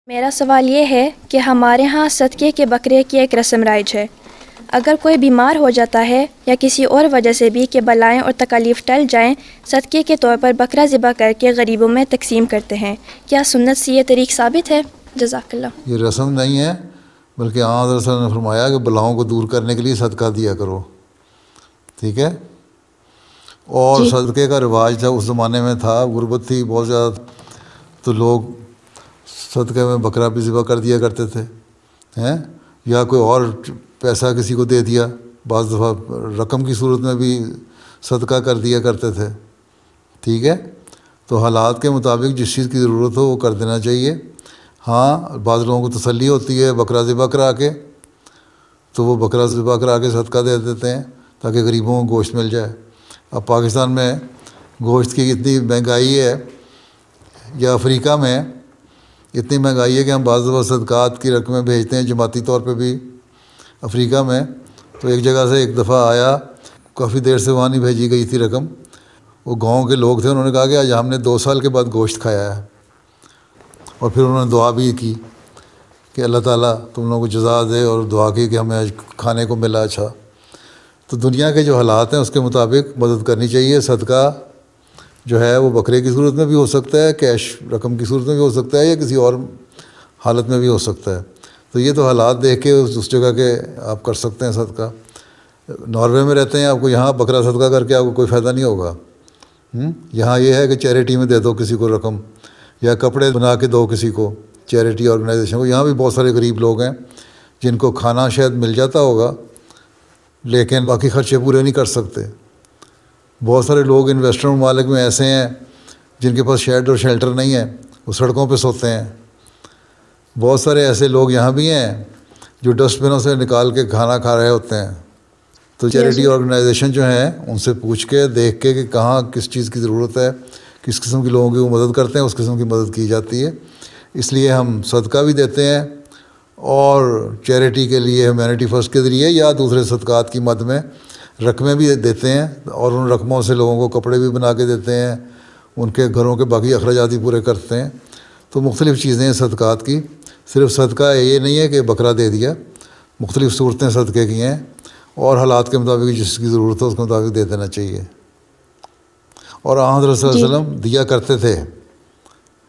میرا سوال یہ ہے کہ ہمارے ہاں صدقے کے بکرے کی ایک رسم رائج ہے۔ اگر کوئی بیمار ہو جاتا ہے یا کسی اور وجہ سے بھی کہ بلائیں اور تکالیف ٹل جائیں، صدقے کے طور پر بکرا ذبح کر کے غریبوں میں تقسیم کرتے ہیں۔ کیا سنت سے یہ طریق ثابت ہے؟ جزاک اللہ۔ یہ رسم نہیں ہے، بلکہ آن حضرت صلی اللہ علیہ وسلم نے فرمایا کہ بلاؤں کو دور کرنے کے لیے صدقہ دیا کرو، ٹھیک ہے۔ اور صدقے کا رواج تھا اس زمانے میں، تھا غربت تھی بہت زیادہ، تو لوگ صدقے میں بکرا بھی ذبح کر دیا کرتے تھے، ہیں، یا کوئی اور پیسہ کسی کو دے دیا، بعض دفعہ رقم کی صورت میں بھی صدقہ کر دیا کرتے تھے، ٹھیک ہے۔ تو حالات کے مطابق جس چیز کی ضرورت ہو وہ کر دینا چاہیے۔ ہاں، بعض لوگوں کو تسلی ہوتی ہے بکرا ذبح کرا کے، تو وہ بکرا ذبح کرا کے صدقہ دے دیتے ہیں تاکہ غریبوں کو گوشت مل جائے۔ اب پاکستان میں گوشت کی اتنی مہنگائی ہے، یا افریقہ میں اتنی مہنگائی ہے کہ ہم بعض دفعہ صدقات کی رقمیں بھیجتے ہیں جماعتی طور پہ بھی افریقہ میں۔ تو ایک جگہ سے ایک دفعہ آیا، کافی دیر سے وہاں نہیں بھیجی گئی تھی رقم، وہ گاؤں کے لوگ تھے، انہوں نے کہا کہ آج ہم نے 2 سال کے بعد گوشت کھایا ہے، اور پھر انہوں نے دعا بھی کی کہ اللہ تعالیٰ تم لوگوں کو جزا دے، اور دعا کی کہ ہمیں آج کھانے کو ملا اچھا۔ تو دنیا کے جو حالات ہیں اس کے مطابق مدد کرنی چاہیے۔ صدقہ جو ہے وہ بکرے کی صورت میں بھی ہو سکتا ہے، کیش رقم کی صورت میں بھی ہو سکتا ہے، یا کسی اور حالت میں بھی ہو سکتا ہے۔ تو یہ تو حالات دیکھ کے اس جگہ کے آپ کر سکتے ہیں صدقہ۔ ناروے میں رہتے ہیں، آپ کو یہاں بکرا صدقہ کر کے آپ کو کوئی فائدہ نہیں ہوگا۔ یہاں یہ ہے کہ چیریٹی میں دے دو کسی کو رقم، یا کپڑے بنا کے دو کسی کو، چیریٹی آرگنائزیشن کو۔ یہاں بھی بہت سارے غریب لوگ ہیں جن کو کھانا شاید مل جاتا ہوگا لیکن باقی خرچے پورے نہیں کر سکتے۔ بہت سارے لوگ ان ویسٹرن ممالک میں ایسے ہیں جن کے پاس شیڈ اور شیلٹر نہیں ہے، وہ سڑکوں پہ سوتے ہیں۔ بہت سارے ایسے لوگ یہاں بھی ہیں جو ڈسٹ بنوں سے نکال کے کھانا کھا رہے ہوتے ہیں۔ تو چیریٹی آرگنائزیشن جو ہیں ان سے پوچھ کے دیکھ کے کہ کہاں کس چیز کی ضرورت ہے، کس قسم کے لوگوں کی وہ مدد کرتے ہیں، اس قسم کی مدد کی جاتی ہے۔ اس لیے ہم صدقہ بھی دیتے ہیں، اور چیریٹی کے لیے ہیومینٹی فرسٹ کے ذریعے یا دوسرے صدقات کی مد میں رقمیں بھی دیتے ہیں، اور ان رقموں سے لوگوں کو کپڑے بھی بنا کے دیتے ہیں، ان کے گھروں کے باقی اخراجات بھی پورے کرتے ہیں۔ تو مختلف چیزیں ہیں صدقات کی، صرف صدقہ یہ نہیں ہے کہ بکرا دے دیا، مختلف صورتیں صدقے کی ہیں، اور حالات کے مطابق جس کی ضرورت ہو اس کے مطابق دے دینا چاہیے۔ اور آن حضرت صلی اللہ علیہ وسلم دیا کرتے تھے،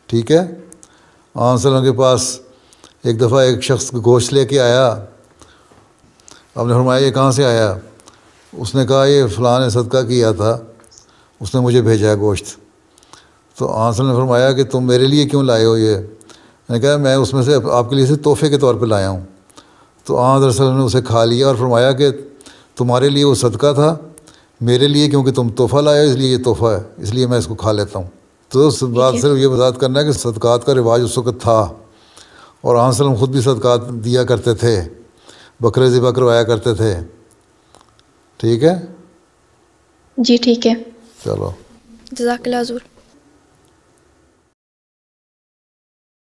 ٹھیک ہے۔ آن صلی اللہ علیہ وسلم کے پاس ایک دفعہ ایک شخص گوشت لے کے آیا، آپ نے فرمایا یہ کہاں سے آیا؟ اس نے کہا یہ فلاں نے صدقہ کیا تھا، اس نے مجھے بھیجا ہے گوشت۔ تو آن صلی اللہ علیہ وسلم نے فرمایا کہ تم میرے لیے کیوں لائے ہو یہ؟ میں نے کہا میں اس میں سے آپ کے لیے سے تحفے کے طور پہ لایا ہوں۔ تو آن حضرت صلی اللہ علیہ وسلم نے اسے کھا لیا اور فرمایا کہ تمہارے لیے وہ صدقہ تھا، میرے لیے کیونکہ تم تحفہ لائے ہو اس لیے یہ تحفہ ہے، اس لیے میں اس کو کھا لیتا ہوں۔ تو اس بات صرف یہ وضاحت کرنا ہے کہ صدقات کا رواج اس وقت تھا، اور آن صلی اللہ علیہ وسلم خود بھی صدقات دیا کرتے تھے، بکرے ذبح کروایا کرتے تھے، ٹھیک ہے۔ جی ٹھیک ہے، چلو، جزاک اللہ حضور۔